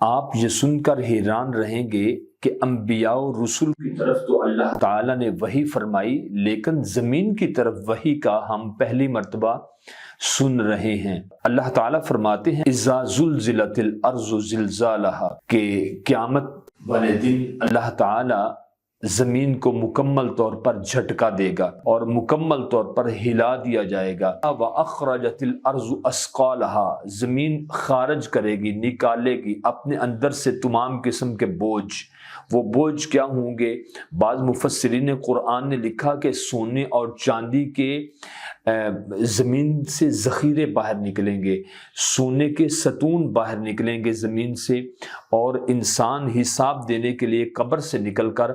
آپ یہ سن کر حیران رہیں گے کہ انبیاء و رسول کی طرف تو اللہ تعالیٰ نے وحی فرمائی، لیکن زمین کی طرف وحی کا ہم پہلی مرتبہ سن رہے ہیں۔ اللہ تعالیٰ فرماتے ہیں اذا زلزلت الارض زلزالہا، کہ قیامت والے دن اللہ تعالیٰ زمین کو مکمل طور پر جھٹکا دے گا اور مکمل طور پر ہلا دیا جائے گا۔ وَأَخْرَجَتِ الْأَرْضُ أَثْقَالَهَا، زمین خارج کرے گی، نکالے گی اپنے اندر سے تمام قسم کے بوجھ۔ وہ بوجھ کیا ہوں گے؟ بعض مفسرین قرآن نے لکھا کہ سونے اور چاندی کے زمین سے ذخیرے باہر نکلیں گے، سونے کے ستون باہر نکلیں گے زمین سے، اور انسان حساب دینے کے لیے قبر سے نکل کر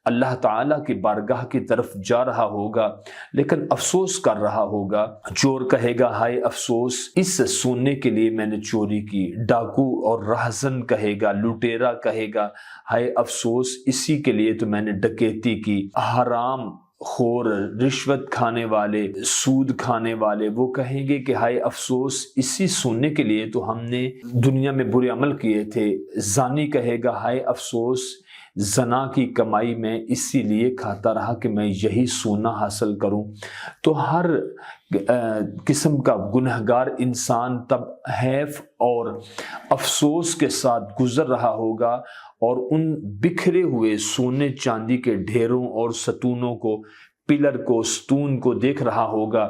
اللہ تعالیٰ کی بارگاہ کی طرف جا رہا ہوگا، لیکن افسوس کر رہا ہوگا۔ چور کہے گا ہائے افسوس، اس سونے کے لیے میں نے چوری کی۔ ڈاکو اور راہزن کہے گا، لٹیرا کہے گا ہائے افسوس، اسی کے لیے تو میں نے ڈکیتی کی۔ حرام خور، رشوت کھانے والے، سود کھانے والے، وہ کہیں گے کہ ہائے افسوس، اسی سونے کے لیے تو ہم نے دنیا میں برے عمل کیے تھے۔ زانی کہے گا ہائے افسوس، زنا کی کمائی میں اسی لیے کھاتا رہا کہ میں یہی سونا حاصل کروں۔ تو ہر قسم کا گنہگار انسان تب حیف اور افسوس کے ساتھ گزر رہا ہوگا، اور ان بکھرے ہوئے سونے چاندی کے ڈھیروں اور ستونوں کو، پلر کو، ستون کو دیکھ رہا ہوگا۔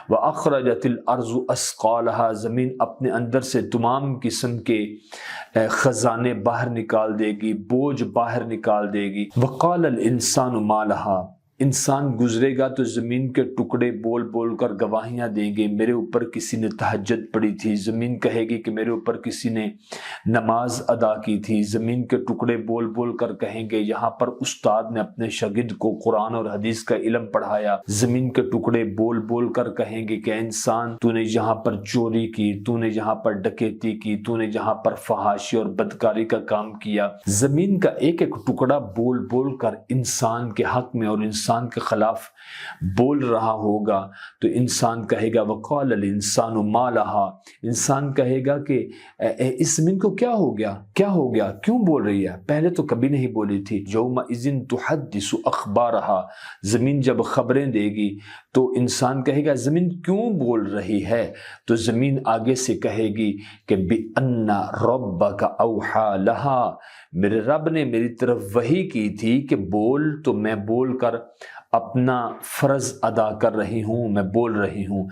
وَأَخْرَجَتِ الْأَرْضُ أَثْقَالَهَا، زمین اپنے اندر سے تمام قسم کے خزانے باہر نکال دے گی، بوجھ باہر نکال دے گی۔ وَقَالَ الْإِنسَانُ مَا لَهَا، انسان گزرے گا تو زمین کے ٹکڑے بول بول کر گواہیاں دیں گے، میرے اوپر کسی نے تہجد پڑھی تھی۔ زمین کہے گی کہ میرے اوپر کسی نے نماز ادا کی تھی۔ زمین کے ٹکڑے بول بول کر کہیں گے یہاں پر استاد نے اپنے شاگرد کو قرآن اور حدیث کا علم پڑھایا۔ زمین کے ٹکڑے بول بول کر کہیں گے کہ انسان تو نے یہاں پر چوری کی، تو نے یہاں پر ڈکیتی کی، تو نے یہاں پر فحاشی اور بدکاری کا کام کیا۔ زمین کا ایک ایک ٹکڑا بول بول کر انسان کے حق میں اور انسان کے خلاف بول رہا ہوگا۔ تو انسان کہے گا وَقَالَ الْإِنسَانُ مَا لَهَا، انسان کہے گا کہ اس زمین کو کیا ہو گیا، کیا ہو گیا، کیوں بول رہی ہے، پہلے تو کبھی نہیں بولی تھی۔ يَوْمَئِذٍ تُحَدِّثُ أَخْبَارَهَا، زمین جب خبریں دے گی تو انسان کہے گا زمین کیوں بول رہی ہے؟ تو زمین آگے سے کہے گی کہ بِأَنَّ رَبَّكَ أَوْحَى لَهَا، میرے رب نے میری طرف وحی کی تھی کہ بول، تو میں بول کر اپنا فرض ادا کر رہی ہوں، میں بول رہی ہوں۔